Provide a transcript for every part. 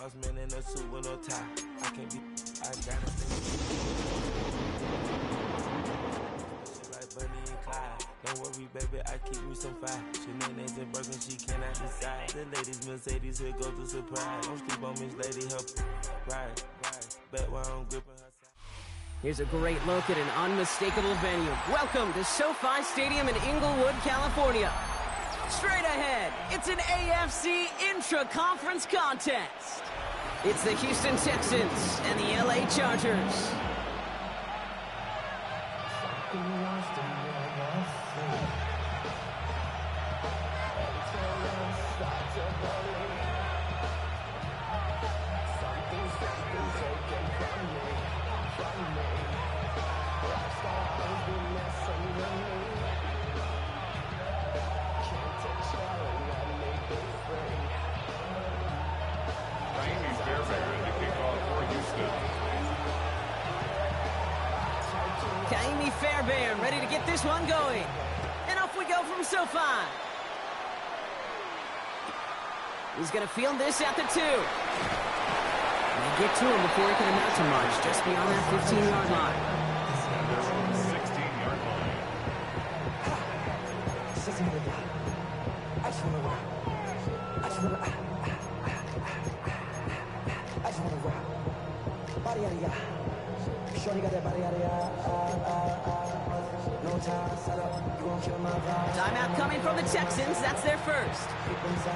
boss man in a suit with no tie. I can't be, I gotta stay like Bunny and Clyde. Don't worry, baby, I keep me some fire. Shenanigans and Birkin, she cannot decide. The ladies, Mercedes, here goes the surprise. Don't sleep on Miss Lady, help ride. Bet while I'm gripping her side. Here's a great look at an unmistakable venue. Welcome to SoFi Stadium in Inglewood, California. Straight ahead, it's an AFC intra-conference contest. It's the Houston Texans and the LA Chargers. Fairbairn ready to get this one going. And off we go from SoFi. He's going to field this at the 2. And they get to him before he can amount to much, just beyond that 15-yard line. 16-yard line. I just want to rock. Body out of ya. Shorty got that body out of ya. No time, set up. You gon' kill my vibe. Timeout coming from the Texans. That's their first.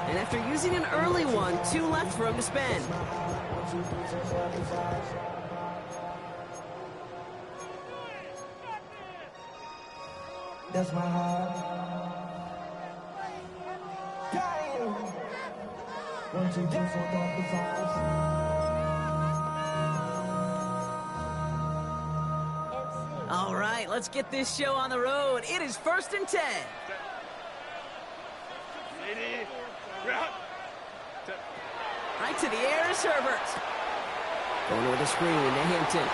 And after using an early one, 2 left for him to spend. That's my heart. Damn. 1, 2, 3, 4, 5. All right, let's get this show on the road. It is 1st and 10. Right to the air is Herbert. Going with a screen to Hampton.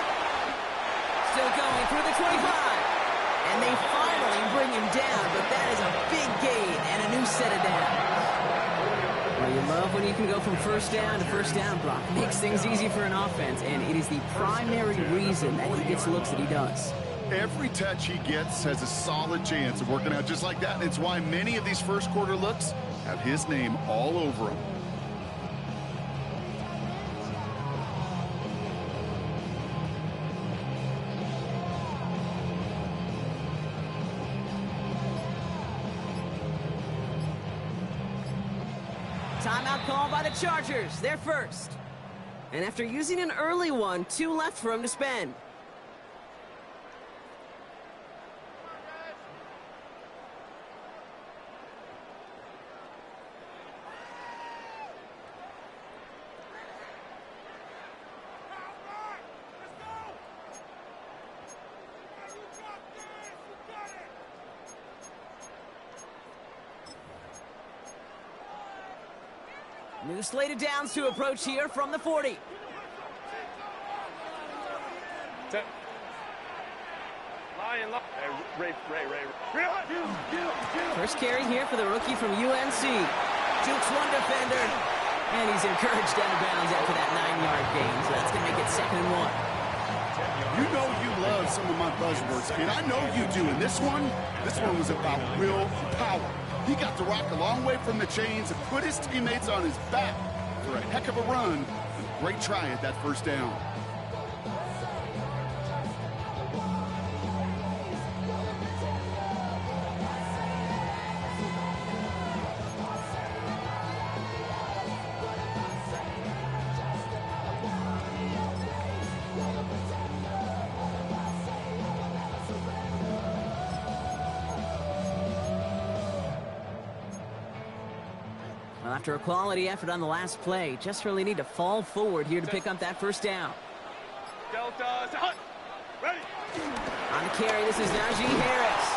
Still going through the 25. And they finally bring him down, but that is a big gain and a new set of downs. Well, you love when you can go from first down to first down, Brock. Makes things easy for an offense, and it is the primary reason that he gets looks that he does. Every touch he gets has a solid chance of working out just like that, and it's why many of these first quarter looks have his name all over them. Timeout called by the Chargers. They're first. And after using an early one, 2 left for him to spend. New slated downs to approach here from the 40. First carry here for the rookie from UNC. Jukes one defender, and he's encouraged out of bounds after that 9-yard gain, so that's going to make it 2nd and 1. You know you love some of my buzzwords, and I know you do. And this one was about real power. He got to rock a long way from the chains and put his teammates on his back for a heck of a run and a great try at that first down. After a quality effort on the last play, just really need to fall forward here to pick up that first down. Delta, ready. On the carry, this is Najee Harris.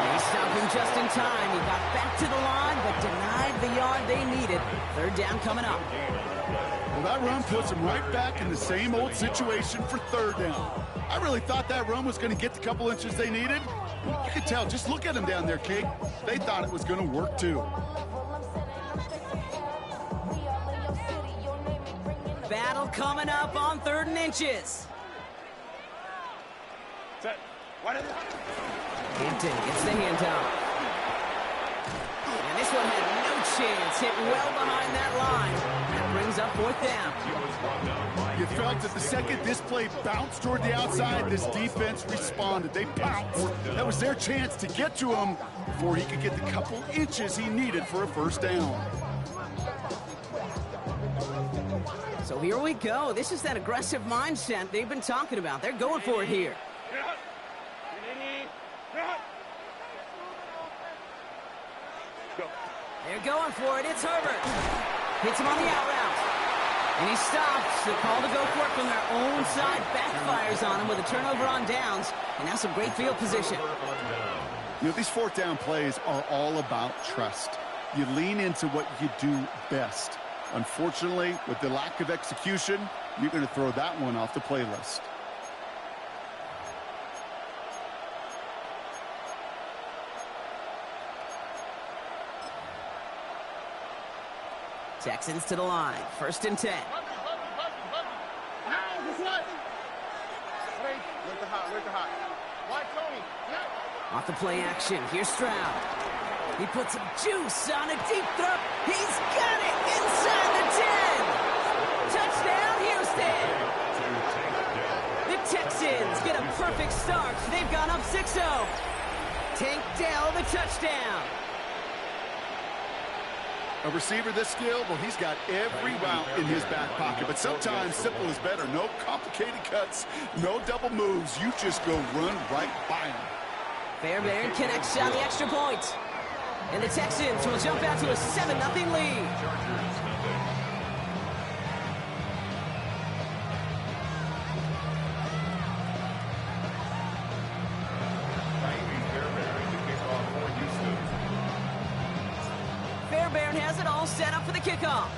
And he stopped him just in time. He got back to the line, but denied the yard they needed. 3rd down coming up. Well, that run puts them right back in the same old situation for 3rd down. I really thought that run was going to get the couple inches they needed. You could tell, just look at them down there, Kate. They thought it was going to work too. battle coming up on 3rd and inches. Set. What is it? Hampton gets the handoff. And this one had no chance. Hit well behind that line. That brings up 4th down. You felt that the second this play bounced toward the outside, this defense responded. They bounced. That was their chance to get to him before he could get the couple inches he needed for a 1st down. So here we go. This is that aggressive mindset they've been talking about. They're going for it here. They're going for it. It's Herbert. Hits him on the out route. And he stops. The call to go for it from their own side backfires on him with a turnover on downs. And now some great field position. You know, these 4th down plays are all about trust. You lean into what you do best. Unfortunately, with the lack of execution, you're going to throw that one off the playlist. Texans to the line. 1st and 10. Off the play action. Here's Stroud. He puts some juice on a deep throw. He's got it inside the 10. Touchdown, Houston. The Texans get a perfect start. They've gone up 6-0. Tank Dell the touchdown. A receiver this skilled, well, he's got every route in his back pocket. But sometimes simple is better. No complicated cuts, no double moves. You just go run right by him. Fairbairn connects on the extra point. And the Texans will jump out to a 7-0 lead. Fairbairn has it all set up for the kickoff.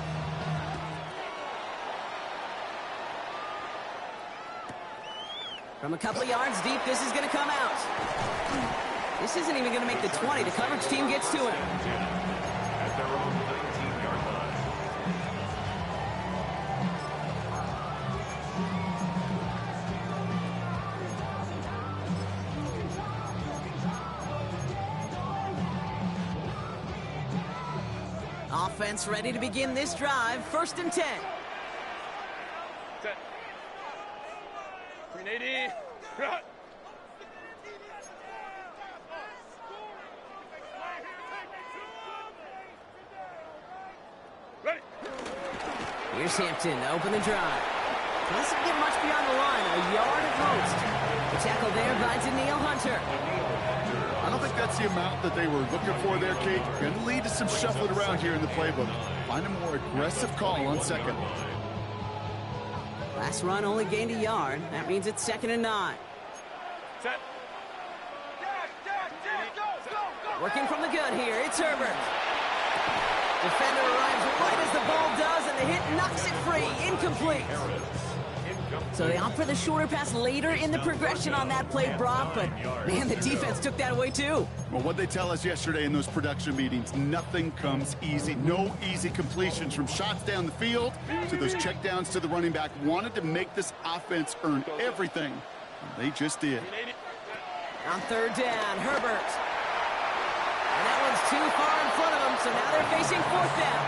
From a couple of yards deep, this is going to come out. This isn't even going to make the 20. The coverage team gets to him. At their own 19-yard line. Offense ready to begin this drive. 1st and 10. Set. 380. Cut. Ready. Here's Hampton to open the drive. Doesn't get much beyond the line. A yard at most. The tackle there by Daniil Hunter. I don't think that's the amount that they were looking for there, Kate. Going to lead to some shuffling around here in the playbook. Find a more aggressive call on 2nd. Last run only gained a yard. That means it's 2nd and 9. Set. Working from the gun here. It's Herbert. Defender arrives right as the ball does, and the hit knocks it free. Incomplete. So they opt for the shorter pass later in the progression on that play, Brock, but, man, the defense took that away, too. Well, what they tell us yesterday in those production meetings, nothing comes easy. No easy completions from shots down the field to those checkdowns to the running back. Wanted to make this offense earn everything. And they just did. On 3rd down, Herbert. And that one's too far in front of them, so now they're facing 4th down.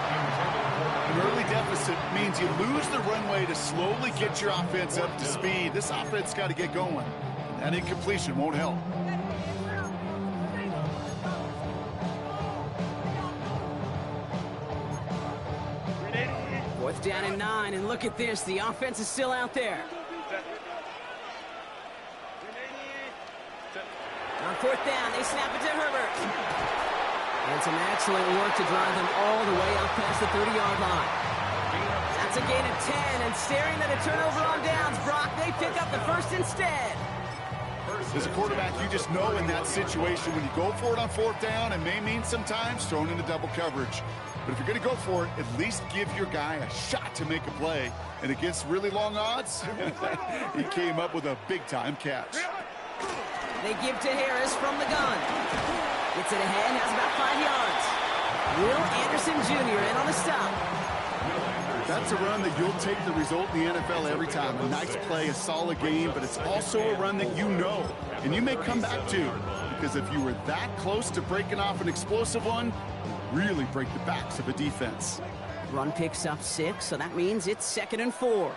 An early deficit means you lose the runway to slowly get your offense up to speed. This offense got to get going. That incompletion won't help. Fourth down and 9, and look at this. The offense is still out there. On 4th down, they snap it to Herbert. And some excellent work to drive them all the way up past the 30-yard line. That's a gain of 10, and staring at a turnover on downs, Brock, they pick up the 1st instead. As a quarterback, you just know in that situation when you go for it on 4th down, it may mean sometimes thrown into double coverage. But if you're going to go for it, at least give your guy a shot to make a play. And against really long odds, he came up with a big-time catch. They give to Harris from the gun. Gets it ahead, has about 5 yards. Will Anderson Jr. in on the stop. That's a run that you'll take the result in the NFL every time. A nice play, a solid game, but it's also a run that you know, and you may come back to, because if you were that close to breaking off an explosive one, you really break the backs of a defense. Run picks up 6, so that means it's 2nd and 4.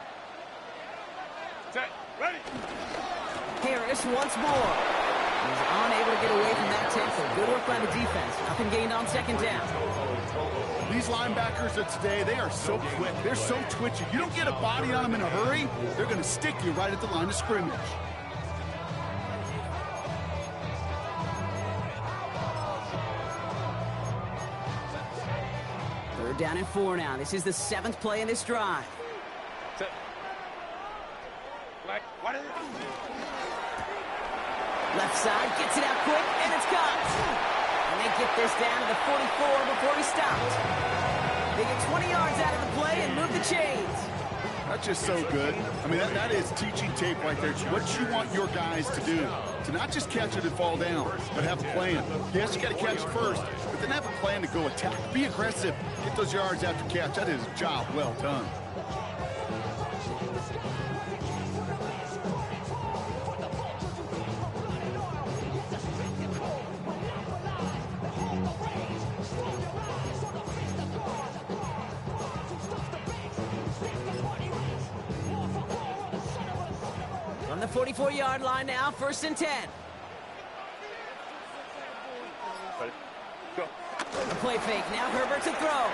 Set. Ready. Harris once more. He's unable to get away from that tackle. Good work by the defense. Nothing gained on 2nd down. These linebackers of today, they are so quick. They're so twitchy. You don't get a body on them in a hurry, they're going to stick you right at the line of scrimmage. Third down and 4 now. This is the 7th play in this drive. Set. Black. What is it? Left side, gets it out quick, and it's caught. And they get this down to the 44 before he stopped. They get 20 yards out of the play and move the chains. That's just so good. I mean, that is teaching tape right there. It's what you want your guys to do. To not just catch it and fall down, but have a plan. Yes, you got to catch it first, but then have a plan to go attack. Be aggressive. Get those yards after catch. That is a job well done. From the 44-yard line now, 1st and 10. Ready. Go. A play fake. Now Herbert to throw.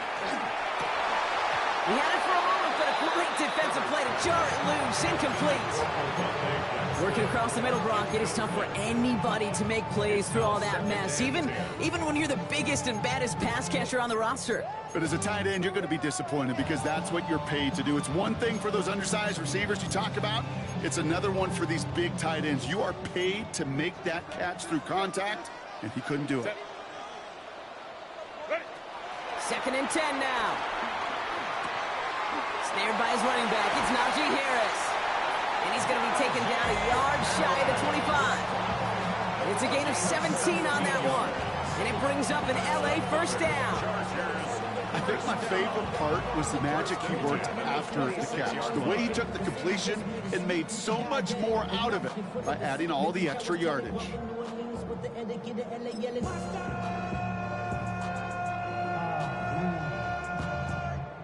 He had it for a moment, but a great defensive play to jar it loose. Incomplete. Working across the middle, Brock, it is tough for anybody to make plays through all that mess, even when you're the biggest and baddest pass catcher on the roster. But as a tight end, you're going to be disappointed because that's what you're paid to do. It's one thing for those undersized receivers you talk about. It's another one for these big tight ends. You are paid to make that catch through contact, and he couldn't do it. Ready. 2nd and 10 now. Snared by his running back. It's Najee Harris. And he's going to be taken down a yard shy of the 25. It's a gain of 17 on that one. And it brings up an LA 1st down. I think my favorite part was the magic he worked after the catch. The way he took the completion and made so much more out of it by adding all the extra yardage.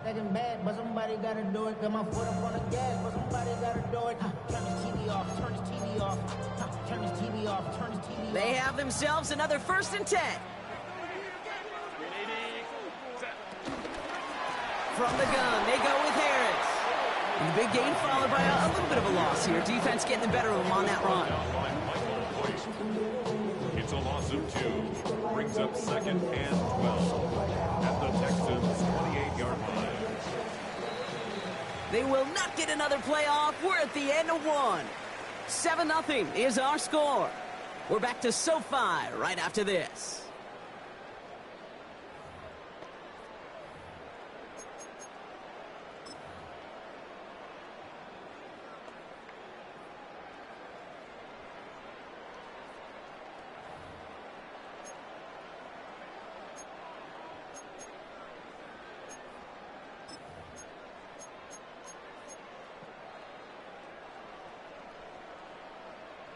Second bad, but somebody gotta do it. Got my foot up on the gas, but somebody gotta do it. Turn this TV off, turn this TV off. Turn this TV off, turn this TV off. They have themselves another 1st and 10. From the gun, they go with Harris. And the big gain followed by a little bit of a loss here. Defense getting the better of them on that run. It's a loss of 2. Brings up 2nd and 12 at the Texans' 28-yard line. They will not get another play off. We're at the end of 1. 7-0 is our score. We're back to SoFi right after this.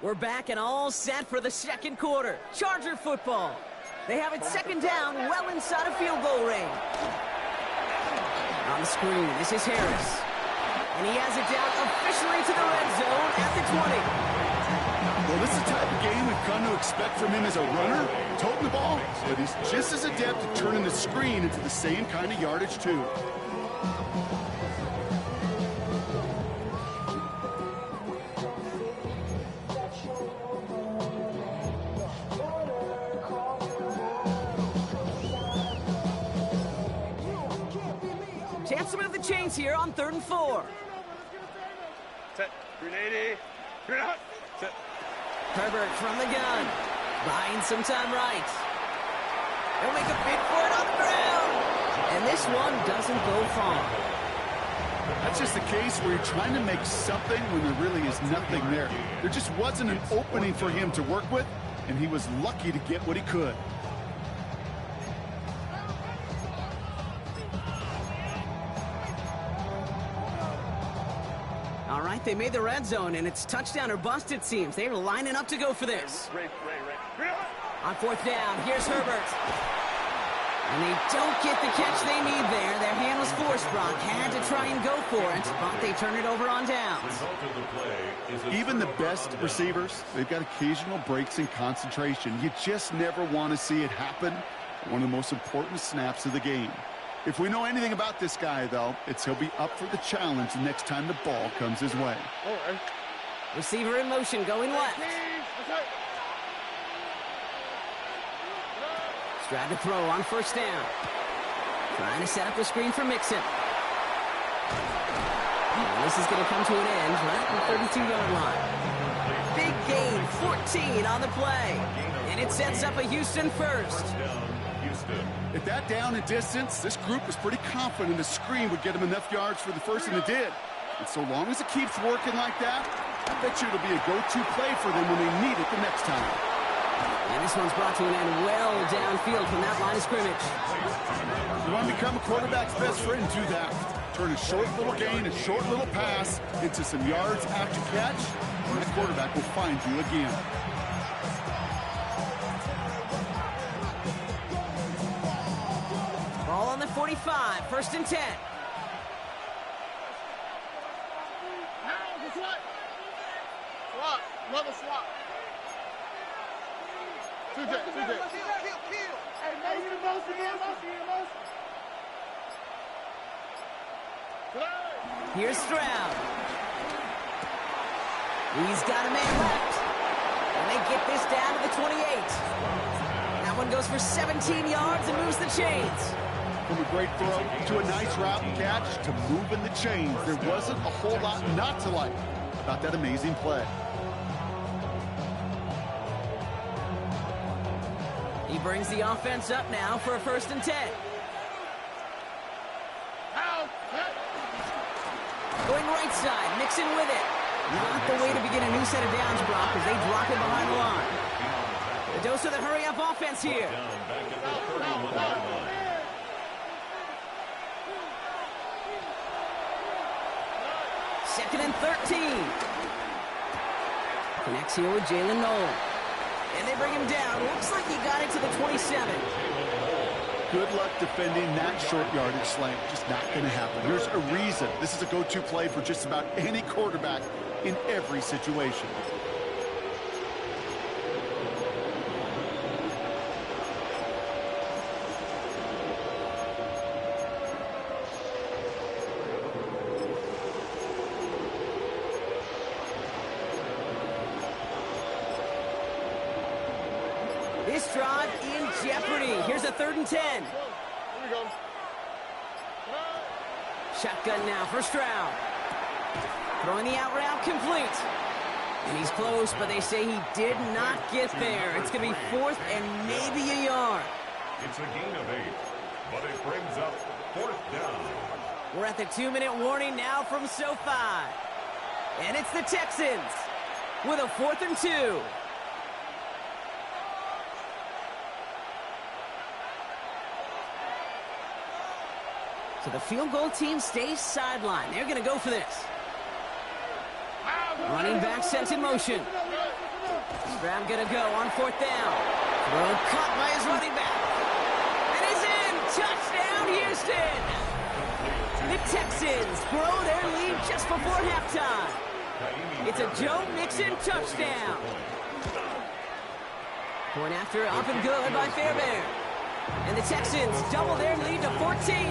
We're back and all set for the 2nd quarter. Charger football. They have it 2nd down, well inside of field goal range. On the screen, this is Harris. And he has it down officially to the red zone at the 20. Well, this is the type of game we've come to expect from him as a runner, toting the ball, but he's just as adept at turning the screen into the same kind of yardage, too. Chance to move the chains here on 3rd and 4. Set. 380. You're out. Set. Herbert from the gun. Buying some time right. They'll make a bid for it on the ground. And this one doesn't go far. That's just the case where you're trying to make something when there really is nothing there. There just wasn't an opening for him to work with, and he was lucky to get what he could. right? They made the red zone, and it's touchdown or bust, it seems. They're lining up to go for this. Ray. On fourth down, here's Herbert. And they don't get the catch they need there. Their hand was forced, Brock. Had to try and go for it, but they turn it over on downs. Result of the play is a Even the best receivers, they've got occasional breaks in concentration. You just never want to see it happen. One of the most important snaps of the game. If we know anything about this guy, though, it's he'll be up for the challenge the next time the ball comes his way. Receiver in motion, going left. Strad to throw on first down. Trying to set up the screen for Mixon. And this is going to come to an end right at the 32-yard line. Big gain, 14 on the play. And it sets up a Houston first. At that down and distance, this group was pretty confident the screen would get them enough yards for the first, and it did. And so long as it keeps working like that, I bet you it'll be a go-to play for them when they need it the next time. And this one's brought to an end well downfield from that line of scrimmage. You want to become a quarterback's best friend, do that. Turn a short little gain, a short little pass into some yards after catch, and that quarterback will find you again. Ball on the 45, first and 10. Swap. Another swap. Two J. Hey, make it motion. Here's Stroud. He's got a man left. And they get this down to the 28. That one goes for 17 yards and moves the chains. From a great throw to a nice route and catch to moving the chains, there wasn't a whole lot not to like about that amazing play. He brings the offense up now for a first and 10. Going right side, Mixon with it. Not the way to begin a new set of downs, Brock, as they drop it behind the line. The dose of the hurry-up offense here. Second and 13. Connects here with Jalen Nolan. And they bring him down. Looks like he got it to the 27. Good luck defending that short yardage slant. Just not going to happen. There's a reason. This is a go-to play for just about any quarterback in every situation. This drive in jeopardy. Here's a 3rd and 10. Here we go. Shotgun now for Stroud. Throwing the out route complete. And he's close, but they say he did not get there. It's going to be 4th and maybe a yard. It's a gain of 8, but it brings up 4th down. We're at the 2-minute warning now from SoFi. And it's the Texans with a 4th and 2. So the field goal team stays sidelined. They're going to go for this. Running back sent in motion. Stroud going to go on 4th down. Throw caught by his running back. And he's in. Touchdown, Houston. The Texans grow their lead just before halftime. It's a Joe Mixon touchdown. Point after up and good by Fairbairn. And the Texans double their lead to 14.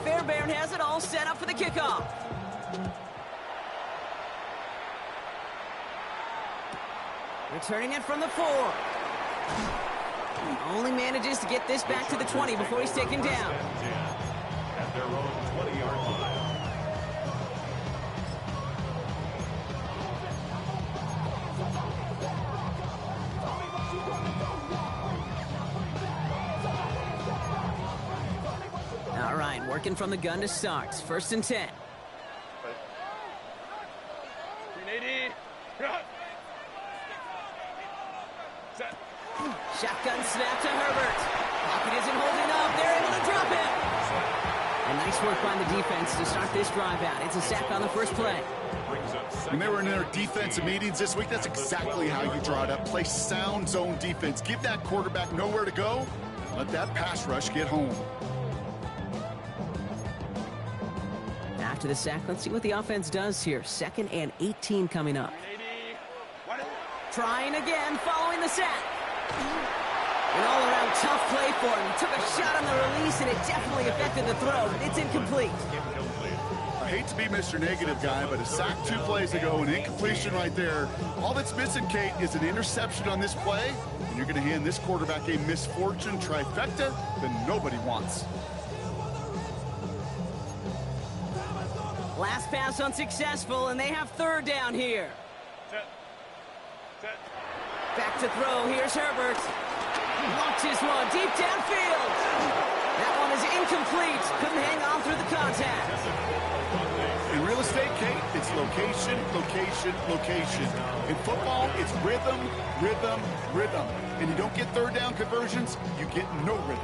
Fairbairn has it all set up for the kickoff. Returning it from the 4. Only manages to get this back to the 20 before he's taken down. At their own 20-yard line. Working from the gun to start. 1st and 10. Shotgun snap to Herbert. Pocket isn't holding up. They're able to drop it. And nice work by the defense to start this drive out. It's a sack on the first play. When they were in their defensive meetings this week, that's exactly how you draw it up. Play sound zone defense. Give that quarterback nowhere to go. Let that pass rush get home. After the sack, let's see what the offense does here. 2nd and 18 coming up. Trying again, following the sack. An all-around tough play for him. He took a shot on the release, and it definitely affected the throw. It's incomplete. I hate to be Mr. Negative guy, but a sack 2 plays ago, an incompletion right there. All that's missing, Kate, is an interception on this play, and you're going to hand this quarterback a misfortune trifecta that nobody wants. Last pass unsuccessful, and they have 3rd down here. Back to throw. Here's Herbert. Launches one deep downfield. That one is incomplete. Couldn't hang on through the contact. In real estate, Kate, it's location, location, location. In football, it's rhythm, rhythm, rhythm. And you don't get 3rd down conversions, you get no rhythm.